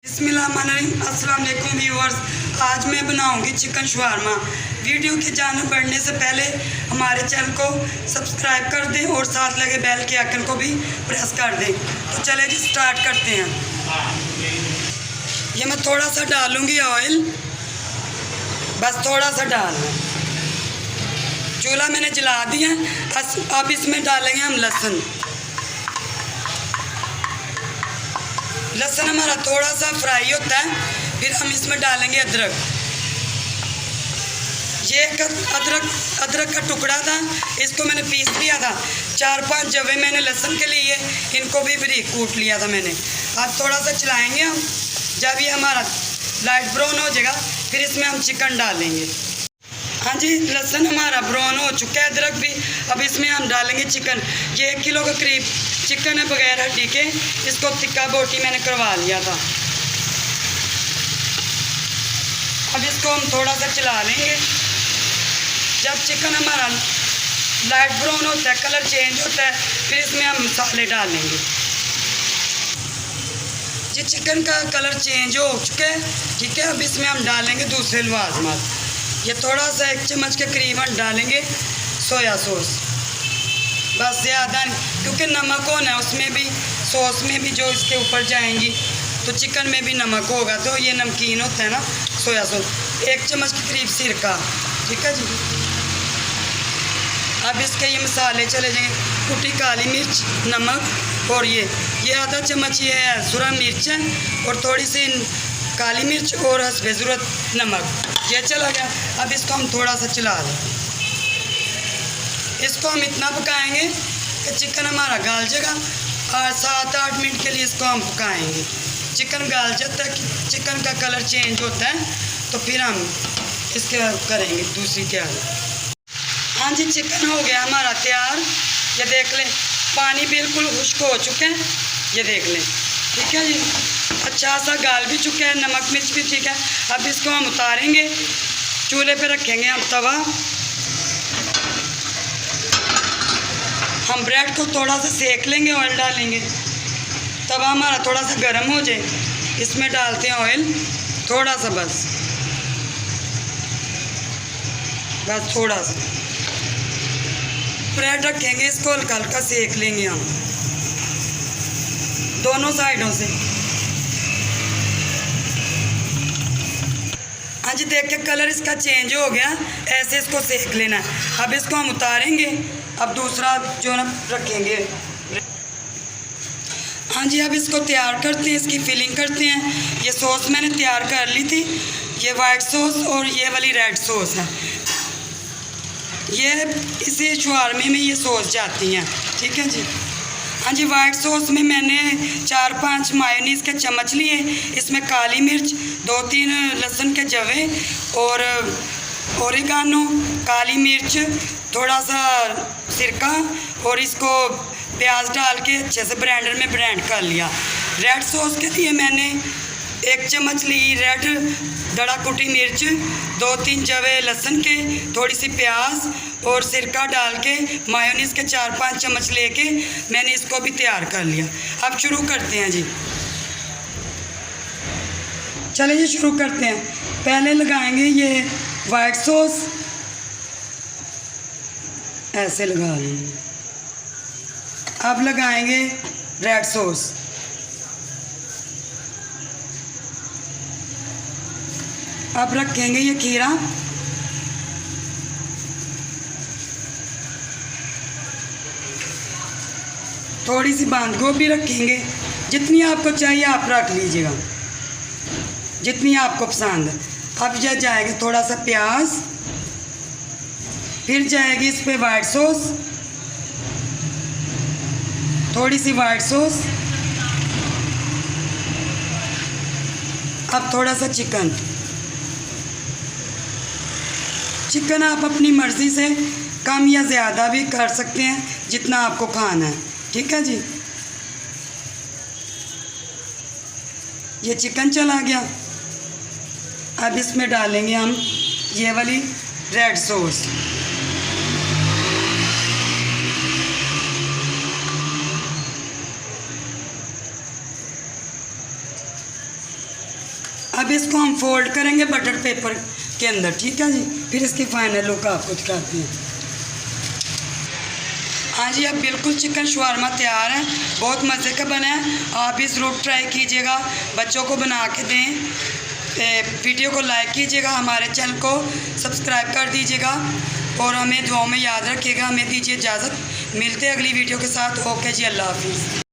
बिस्मिल्लाहिर्रहमानिर्रहीम। अस्सलाम वालेकुम व्यूअर्स, आज मैं बनाऊंगी चिकन शवारमा। वीडियो के जाने बढ़ने से पहले हमारे चैनल को सब्सक्राइब कर दें और साथ लगे बेल के आइकन को भी प्रेस कर दें। तो चले जी स्टार्ट करते हैं। ये मैं थोड़ा सा डालूंगी ऑयल, बस थोड़ा सा डालना। चूल्हा मैंने जला दिया। अब इसमें डालेंगे हम लहसुन। लहसुन हमारा थोड़ा सा फ्राई होता है, फिर हम इसमें डालेंगे अदरक। ये एक अदरक का टुकड़ा था, इसको मैंने पीस लिया था। 4-5 जवे मैंने लहसुन के लिए, इनको भी बारीक कूट लिया था मैंने। आज थोड़ा सा चलाएंगे हम। जब ये हमारा लाइट ब्राउन हो जाएगा, फिर इसमें हम चिकन डालेंगे। हाँ जी, लहसुन हमारा ब्राउन हो चुका है, अदरक भी। अब इसमें हम डालेंगे चिकन। ये 1 किलो के करीब चिकन है बगैर हड्डी के। इसको टिक्का बोटी मैंने करवा लिया था। अब इसको हम थोड़ा सा चला लेंगे। जब चिकन हमारा लाइट ब्राउन होता है, कलर चेंज होता है, फिर इसमें हम मसाले डालेंगे। जी चिकन का कलर चेंज हो चुका है, ठीक है। अब इसमें हम डालेंगे दूसरे लवाजमात। ये थोड़ा सा 1 चम्मच के करीबन डालेंगे सोया सॉस, बस ज़्यादा नहीं, क्योंकि नमक होना है उसमें भी, सॉस में भी जो इसके ऊपर जाएंगी, तो चिकन में भी नमक होगा, तो ये नमकीन होता है ना सोया सॉस। 1 चम्मच के करीब सिरका, ठीक है जी। अब इसके ये मसाले चले जाएंगे। कुटी काली मिर्च, नमक, और ये आधा चम्मच ये है सुरख मिर्च है, और थोड़ी सी काली मिर्च और हस्बे ज़रूरत नमक, ये चला गया। अब इसको हम थोड़ा सा चला दें। इसको हम इतना पकाएंगे कि चिकन हमारा गाल जाएगा, और 7-8 मिनट के लिए इसको हम पकाएंगे। चिकन गाल जाता है, चिकन का कलर चेंज होता है, तो फिर हम इसके करेंगे दूसरी तैयारी। हाँ जी, चिकन हो गया हमारा तैयार। ये देख लें, पानी बिल्कुल खुश्क हो चुके हैं, ये देख लें, ठीक है जी। अच्छा सा गाल भी चुका है, नमक मिर्च भी ठीक है। अब इसको हम उतारेंगे, चूल्हे पे रखेंगे हम तवा। हम ब्रेड को थोड़ा सा सेक लेंगे, ऑयल डालेंगे। तवा हमारा थोड़ा सा गर्म हो जाए, इसमें डालते हैं ऑयल थोड़ा सा, बस थोड़ा सा। ब्रेड रखेंगे, इसको हल्का हल्का सेक लेंगे हम दोनों साइडों से। हाँ जी, देख के कलर इसका चेंज हो गया, ऐसे इसको सेक लेना है। अब इसको हम उतारेंगे। अब दूसरा जो ना रखेंगे। हाँ जी, अब इसको तैयार करते हैं, इसकी फिलिंग करते हैं। ये सॉस मैंने तैयार कर ली थी, ये वाइट सॉस और ये वाली रेड सॉस है। ये इसी शवारमे में ये सॉस जाती हैं, ठीक है जी। हाँ जी, वाइट सॉस में मैंने 4-5 मायोनीज़ के चम्मच लिए। इसमें काली मिर्च, 2-3 लहसुन के जवे और ओरिगानो, काली मिर्च, थोड़ा सा सिरका, और इसको प्याज डाल के अच्छे से ब्लेंडर में ब्लेंड कर लिया। रेड सॉस के लिए मैंने 1 चम्मच ली रेड दड़ा कुटी मिर्च, 2-3 जवे लहसुन के, थोड़ी सी प्याज और सिरका डाल के मायोनीज़ के 4-5 चम्मच लेके मैंने इसको भी तैयार कर लिया। अब शुरू करते हैं जी। चलिए जी शुरू करते हैं। पहले लगाएंगे ये वाइट सॉस, ऐसे लगा लेंगे। अब लगाएंगे रेड सॉस। अब रखेंगे ये खीरा, थोड़ी सी बांध गोभी रखेंगे। जितनी आपको चाहिए आप रख लीजिएगा, जितनी आपको पसंद है। अब यह जाएगा थोड़ा सा प्याज, फिर जाएगी इस पे वाइट सॉस, थोड़ी सी वाइट सॉस। अब थोड़ा सा चिकन। चिकन आप अपनी मर्ज़ी से कम या ज़्यादा भी कर सकते हैं, जितना आपको खाना है, ठीक है जी। ये चिकन चला गया। अब इसमें डालेंगे हम ये वाली रेड सॉस। अब इसको हम फोल्ड करेंगे बटर पेपर के अंदर, ठीक है जी। फिर इसकी फाइनल लुक आपको दिखाते हैं। हाँ जी, अब बिल्कुल चिकन शवारमा तैयार है, बहुत मज़े का बना है। आप भी ज़रूर ट्राई कीजिएगा, बच्चों को बना के दें। वीडियो को लाइक कीजिएगा, हमारे चैनल को सब्सक्राइब कर दीजिएगा और हमें दुआओं में याद रखिएगा। हमें दीजिए इजाज़त, मिलते हैं अगली वीडियो के साथ। ओके जी, अल्लाह हाफिज़।